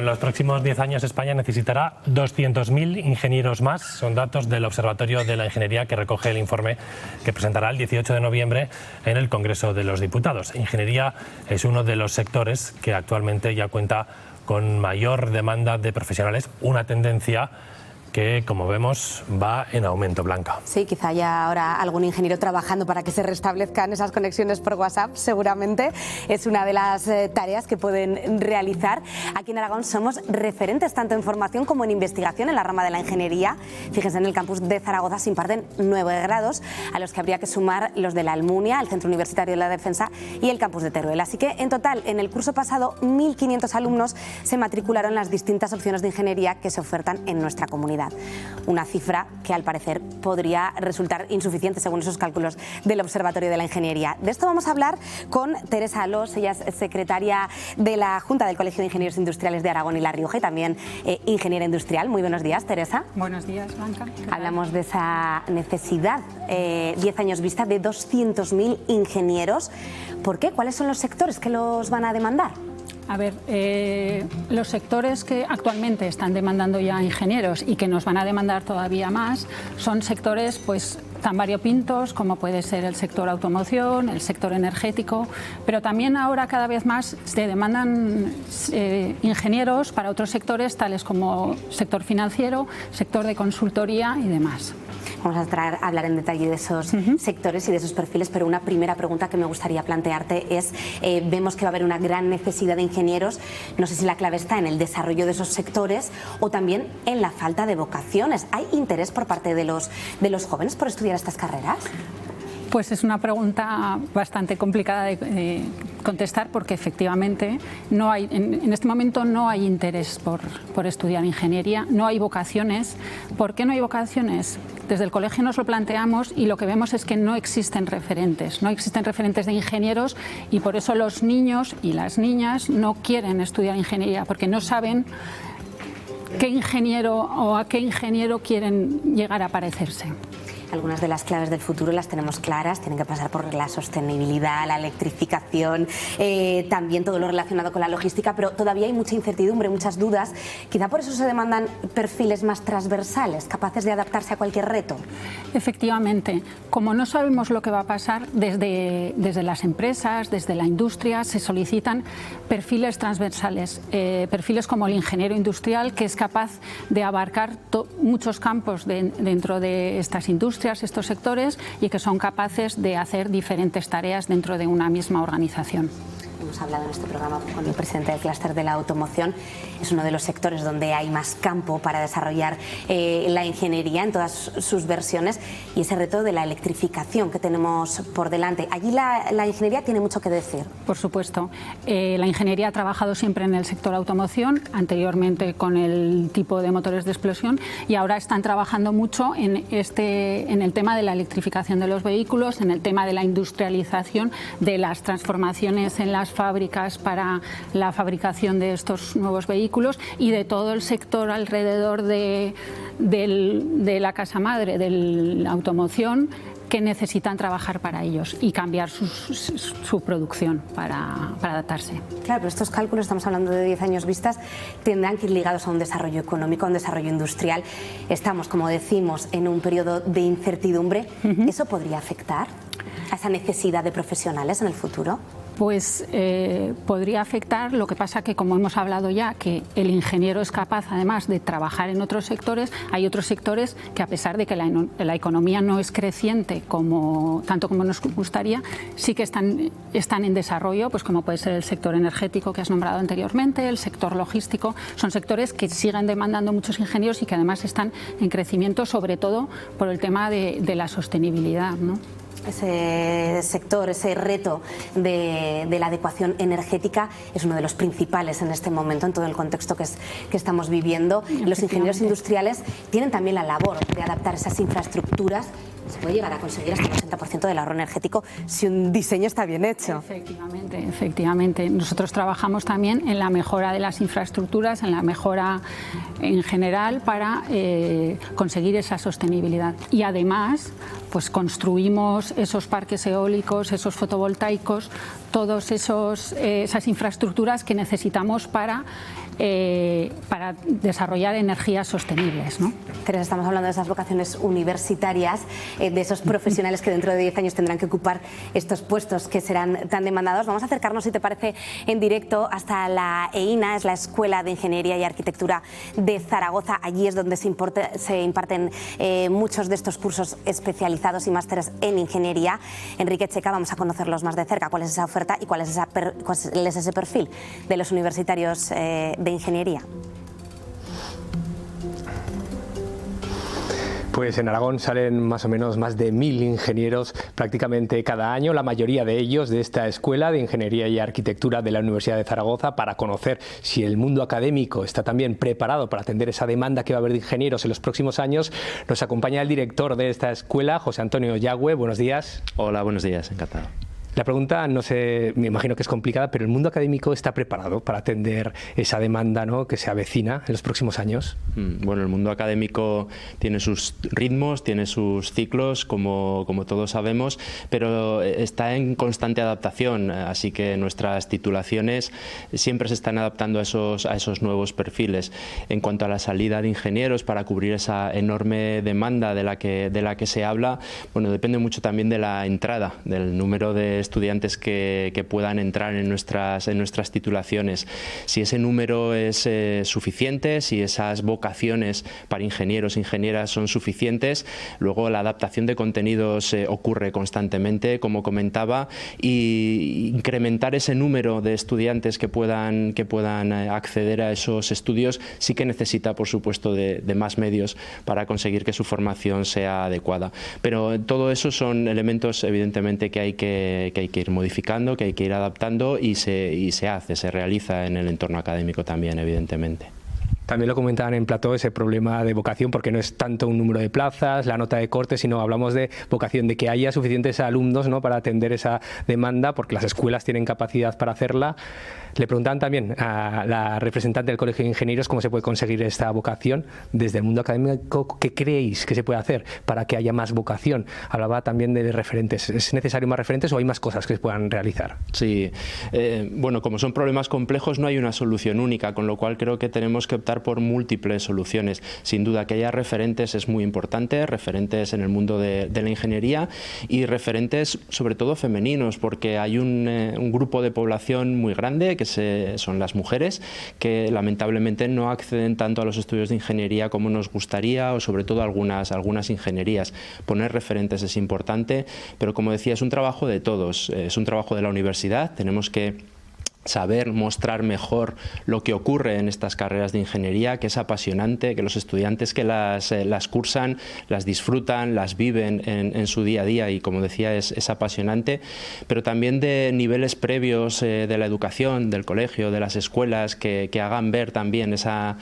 en los próximos 10 años España necesitará 200.000 ingenieros más. Son datos del Observatorio de la Ingeniería que recoge el informe que presentará el 18 de noviembre en el Congreso de los Diputados. Ingeniería es uno de los sectores que actualmente ya cuenta con mayor demanda de profesionales, una tendencia que, como vemos, va en aumento, Blanca. Sí, quizá haya ahora algún ingeniero trabajando para que se restablezcan esas conexiones por WhatsApp, seguramente es una de las tareas que pueden realizar. Aquí en Aragón somos referentes tanto en formación como en investigación en la rama de la ingeniería. Fíjense, en el campus de Zaragoza se imparten 9 grados, a los que habría que sumar los de la Almunia, el Centro Universitario de la Defensa y el campus de Teruel. Así que, en total, en el curso pasado, 1.500 alumnos se matricularon en las distintas opciones de ingeniería que se ofertan en nuestra comunidad. Una cifra que al parecer podría resultar insuficiente según esos cálculos del Observatorio de la Ingeniería. De esto vamos a hablar con Teresa Alós, ella es secretaria de la Junta del Colegio de Ingenieros Industriales de Aragón y La Rioja y también ingeniera industrial. Muy buenos días, Teresa. Buenos días, Blanca. Hablamos de esa necesidad, 10 años vista, de 200.000 ingenieros. ¿Por qué? ¿Cuáles son los sectores que los van a demandar? A ver, los sectores que actualmente están demandando ya ingenieros y que nos van a demandar todavía más son sectores pues tan variopintos como puede ser el sector automoción, el sector energético, pero también ahora cada vez más se demandan ingenieros para otros sectores tales como sector financiero, sector de consultoría y demás. Vamos a hablar en detalle de esos sectores y de esos perfiles, pero una primera pregunta que me gustaría plantearte es, vemos que va a haber una gran necesidad de ingenieros, no sé si la clave está en el desarrollo de esos sectores o también en la falta de vocaciones. ¿Hay interés por parte de los jóvenes por estudiar estas carreras? Pues es una pregunta bastante complicada de contestar porque efectivamente no hay, en este momento no hay interés por estudiar ingeniería, no hay vocaciones. ¿Por qué no hay vocaciones? Desde el colegio nos lo planteamos y lo que vemos es que no existen referentes de ingenieros y por eso los niños y las niñas no quieren estudiar ingeniería porque no saben qué ingeniero o a qué ingeniero quieren llegar a parecerse. Algunas de las claves del futuro las tenemos claras, tienen que pasar por la sostenibilidad, la electrificación, también todo lo relacionado con la logística, pero todavía hay mucha incertidumbre, muchas dudas. Quizá por eso se demandan perfiles más transversales, capaces de adaptarse a cualquier reto. Efectivamente, como no sabemos lo que va a pasar, desde las empresas, desde la industria, se solicitan perfiles transversales, perfiles como el ingeniero industrial, que es capaz de abarcar muchos campos dentro de estas industrias, estos sectores, y que son capaces de hacer diferentes tareas dentro de una misma organización. Hemos hablado en este programa con el presidente del clúster de la automoción. Es uno de los sectores donde hay más campo para desarrollar la ingeniería en todas sus versiones y ese reto de la electrificación que tenemos por delante. Allí la ingeniería tiene mucho que decir. Por supuesto. La ingeniería ha trabajado siempre en el sector automoción, anteriormente con el tipo de motores de explosión, y ahora están trabajando mucho en el tema de la electrificación de los vehículos, en el tema de la industrialización, de las transformaciones en las fábricas para la fabricación de estos nuevos vehículos y de todo el sector alrededor de la casa madre, de la automoción, que necesitan trabajar para ellos y cambiar su producción para adaptarse. Claro, pero estos cálculos, estamos hablando de 10 años vistas, tendrán que ir ligados a un desarrollo económico, a un desarrollo industrial. Estamos, como decimos, en un periodo de incertidumbre. ¿Eso podría afectar a esa necesidad de profesionales en el futuro? Pues podría afectar, lo que pasa que, como hemos hablado ya, que el ingeniero es capaz además de trabajar en otros sectores. Hay otros sectores que, a pesar de que la economía no es creciente tanto como nos gustaría, sí que están en desarrollo, pues como puede ser el sector energético que has nombrado anteriormente, el sector logístico. Son sectores que siguen demandando muchos ingenieros y que además están en crecimiento, sobre todo por el tema de la sostenibilidad, ¿no? Ese sector, ese reto de la adecuación energética es uno de los principales en este momento, en todo el contexto que estamos viviendo. Los ingenieros industriales tienen también la labor de adaptar esas infraestructuras. Se puede llegar a conseguir hasta el 80% del ahorro energético si un diseño está bien hecho. Efectivamente. Nosotros trabajamos también en la mejora de las infraestructuras, en la mejora en general para conseguir esa sostenibilidad. Y además, pues construimos esos parques eólicos, esos fotovoltaicos, todas esas infraestructuras que necesitamos para para desarrollar energías sostenibles, ¿no? Teresa, estamos hablando de esas vocaciones universitarias, de esos profesionales que dentro de 10 años tendrán que ocupar estos puestos que serán tan demandados. Vamos a acercarnos, si te parece, en directo hasta la EINA, es la Escuela de Ingeniería y Arquitectura de Zaragoza. Allí es donde se imparten muchos de estos cursos especializados y másteres en ingeniería. Enrique Checa, vamos a conocerlos más de cerca. ¿Cuál es esa oferta y cuál es ese perfil de los universitarios de ingeniería? Pues en Aragón salen más o menos más de 1000 ingenieros prácticamente cada año, la mayoría de ellos de esta Escuela de Ingeniería y Arquitectura de la Universidad de Zaragoza, para conocer si el mundo académico está también preparado para atender esa demanda que va a haber de ingenieros en los próximos años. Nos acompaña el director de esta escuela, José Antonio Yagüe. Buenos días. Hola, buenos días, encantado. La pregunta, no sé, me imagino que es complicada, pero ¿el mundo académico está preparado para atender esa demanda, ¿no?, que se avecina en los próximos años? Bueno, el mundo académico tiene sus ritmos, tiene sus ciclos, como todos sabemos, pero está en constante adaptación, así que nuestras titulaciones siempre se están adaptando a esos nuevos perfiles. En cuanto a la salida de ingenieros para cubrir esa enorme demanda de la que se habla, bueno, depende mucho también de la entrada, del número de estudiantes que puedan entrar en nuestras titulaciones. Si ese número es suficiente, si esas vocaciones para ingenieros e ingenieras son suficientes, luego la adaptación de contenidos ocurre constantemente, como comentaba, y incrementar ese número de estudiantes que puedan acceder a esos estudios sí que necesita, por supuesto, de más medios para conseguir que su formación sea adecuada. Pero todo eso son elementos, evidentemente, que hay que ir modificando, que hay que ir adaptando, y se realiza en el entorno académico también, evidentemente. También lo comentaban en plató, ese problema de vocación, porque no es tanto un número de plazas, la nota de corte, sino hablamos de vocación, de que haya suficientes alumnos, ¿no?, para atender esa demanda, porque las escuelas tienen capacidad para hacerla. Le preguntaban también a la representante del Colegio de Ingenieros cómo se puede conseguir esta vocación. Desde el mundo académico, ¿qué creéis que se puede hacer para que haya más vocación? Hablaba también de referentes. ¿Es necesario más referentes o hay más cosas que se puedan realizar? Sí, bueno, como son problemas complejos, no hay una solución única, con lo cual creo que tenemos que optar por múltiples soluciones. Sin duda que haya referentes es muy importante, referentes en el mundo de la ingeniería, y referentes sobre todo femeninos, porque hay un grupo de población muy grande que son las mujeres, que lamentablemente no acceden tanto a los estudios de ingeniería como nos gustaría, o sobre todo algunas ingenierías. Poner referentes es importante, pero como decía, es un trabajo de todos, es un trabajo de la universidad. Tenemos que saber mostrar mejor lo que ocurre en estas carreras de ingeniería, que es apasionante, que los estudiantes que las cursan las disfrutan, las viven en su día a día, y como decía, es apasionante, pero también de niveles previos de la educación, del colegio, de las escuelas, que hagan ver también esa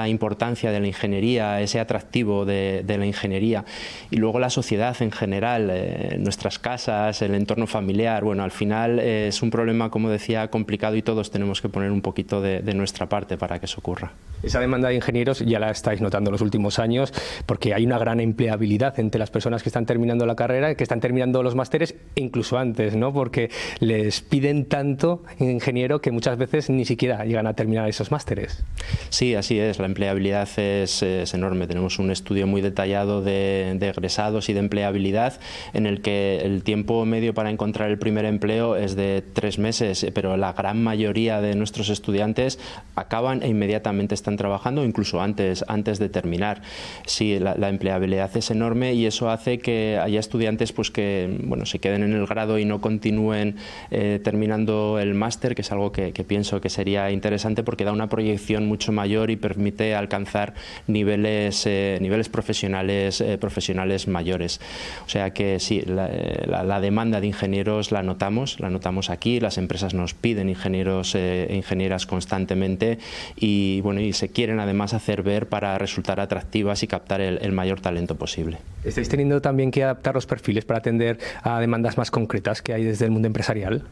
importancia de la ingeniería, ese atractivo de la ingeniería. Y luego la sociedad en general, nuestras casas, el entorno familiar. Bueno, al final es un problema, como decía, complicado, y todos tenemos que poner un poquito de nuestra parte para que eso ocurra. Esa demanda de ingenieros ya la estáis notando en los últimos años, porque hay una gran empleabilidad entre las personas que están terminando la carrera, que están terminando los másteres, incluso antes, ¿no?, porque les piden tanto ingeniero que muchas veces ni siquiera llegan a terminar esos másteres. Sí, así es, la empleabilidad es enorme. Tenemos un estudio muy detallado de egresados y de empleabilidad, en el que el tiempo medio para encontrar el primer empleo es de 3 meses, pero la gran mayoría de nuestros estudiantes acaban e inmediatamente están trabajando, incluso antes de terminar. Sí, la empleabilidad es enorme, y eso hace que haya estudiantes pues que, bueno, se queden en el grado y no continúen terminando el máster, que es algo que pienso que sería interesante, porque da una proyección mucho mayor y permite alcanzar niveles profesionales mayores. O sea que sí, la demanda de ingenieros la notamos aquí, las empresas nos piden ingenieros e ingenieras constantemente, y bueno, y se quieren además hacer ver para resultar atractivas y captar el mayor talento posible. ¿Estáis teniendo también que adaptar los perfiles para atender a demandas más concretas que hay desde el mundo empresarial?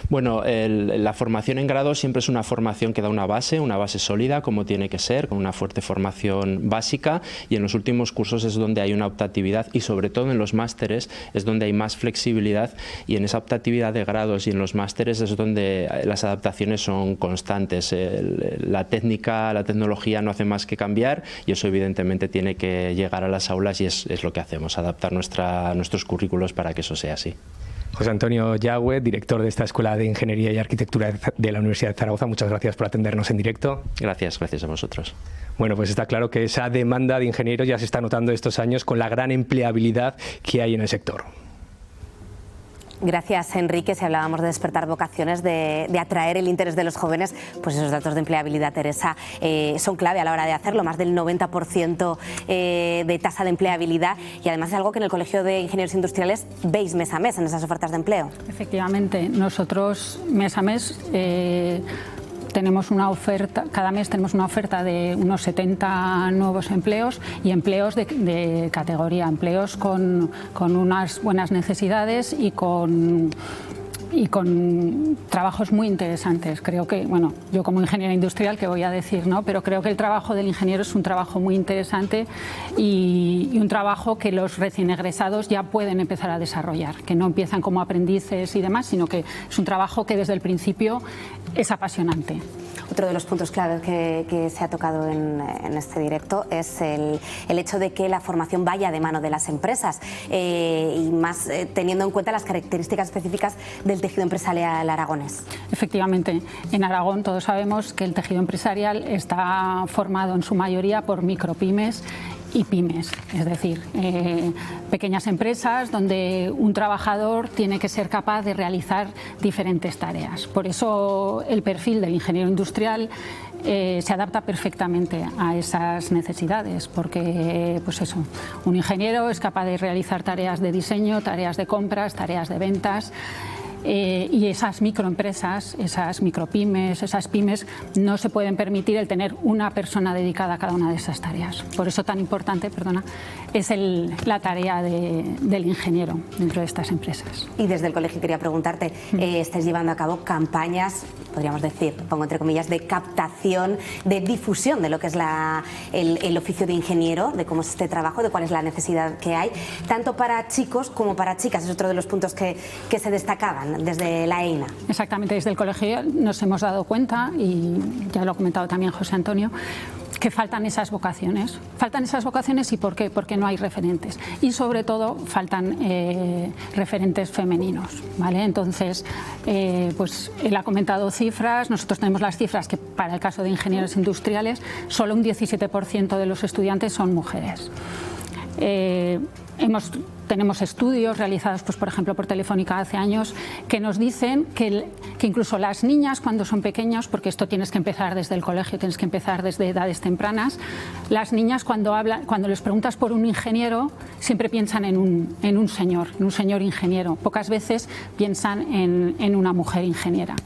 Bueno, la formación en grado siempre es una formación que da una base sólida, como tiene que ser, con una fuerte formación básica, y en los últimos cursos es donde hay una optatividad, y sobre todo en los másteres es donde hay más flexibilidad, y en esa optatividad de grados y en los másteres es donde las adaptaciones son constantes. La técnica, la tecnología no hace más que cambiar, y eso evidentemente tiene que llegar a las aulas, y es lo que hacemos, adaptar nuestros currículos para que eso sea así. José Antonio Yagüe, director de esta Escuela de Ingeniería y Arquitectura de la Universidad de Zaragoza, muchas gracias por atendernos en directo. Gracias a vosotros. Bueno, pues está claro que esa demanda de ingenieros ya se está notando estos años con la gran empleabilidad que hay en el sector. Gracias, Enrique. Si hablábamos de despertar vocaciones, de atraer el interés de los jóvenes, pues esos datos de empleabilidad, Teresa, son clave a la hora de hacerlo. Más del 90% de tasa de empleabilidad, y además es algo que en el Colegio de Ingenieros Industriales veis mes a mes en esas ofertas de empleo. Efectivamente, nosotros mes a mes tenemos una oferta, cada mes tenemos una oferta de unos 70 nuevos empleos, y empleos de categoría, empleos con unas buenas necesidades y con trabajos muy interesantes. Creo que, bueno, yo como ingeniera industrial, ¿qué voy a decir, no? Pero creo que el trabajo del ingeniero es un trabajo muy interesante y un trabajo que los recién egresados ya pueden empezar a desarrollar, que no empiezan como aprendices y demás, sino que es un trabajo que desde el principio es apasionante. Otro de los puntos claves que se ha tocado en este directo es el hecho de que la formación vaya de mano de las empresas, y más teniendo en cuenta las características específicas del tejido empresarial aragonés. Efectivamente, en Aragón todos sabemos que el tejido empresarial está formado en su mayoría por micropymes y pymes, es decir, pequeñas empresas donde un trabajador tiene que ser capaz de realizar diferentes tareas. Por eso el perfil del ingeniero industrial se adapta perfectamente a esas necesidades, porque pues eso, un ingeniero es capaz de realizar tareas de diseño, tareas de compras, tareas de ventas. Y esas microempresas, esas micropymes, esas pymes no se pueden permitir el tener una persona dedicada a cada una de esas tareas. Por eso tan importante, es la tarea del ingeniero dentro de estas empresas. Y desde el colegio quería preguntarte, estáis llevando a cabo campañas, podríamos decir, pongo entre comillas, de captación, de difusión de lo que es el oficio de ingeniero, de cómo es este trabajo, de cuál es la necesidad que hay, tanto para chicos como para chicas. Es otro de los puntos que se destacaban desde la EINA. Exactamente, desde el colegio nos hemos dado cuenta, y ya lo ha comentado también José Antonio, que faltan esas vocaciones. Faltan esas vocaciones, ¿y por qué? Porque no hay referentes. Y sobre todo faltan referentes femeninos, ¿vale? Entonces, pues él ha comentado cifras, nosotros tenemos las cifras que para el caso de ingenieros industriales solo un 17% de los estudiantes son mujeres. Tenemos estudios realizados, pues, por ejemplo, por Telefónica hace años, que nos dicen que incluso las niñas, cuando son pequeños, porque esto tienes que empezar desde el colegio, tienes que empezar desde edades tempranas, las niñas cuando les preguntas por un ingeniero, siempre piensan en un señor ingeniero. Pocas veces piensan en una mujer ingeniera.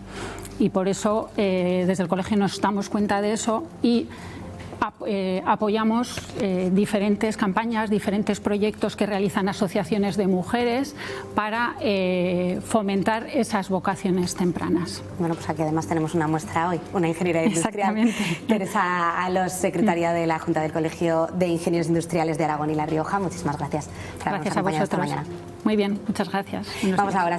Y por eso, desde el colegio nos damos cuenta de eso y apoyamos diferentes campañas, diferentes proyectos que realizan asociaciones de mujeres para fomentar esas vocaciones tempranas. Bueno, pues aquí además tenemos una muestra hoy, una ingeniera industrial. Teresa Alos, secretaria de la Junta del Colegio de Ingenieros Industriales de Aragón y La Rioja, muchísimas gracias por habernos acompañado esta mañana. Muy bien, muchas gracias. Vamos ahora.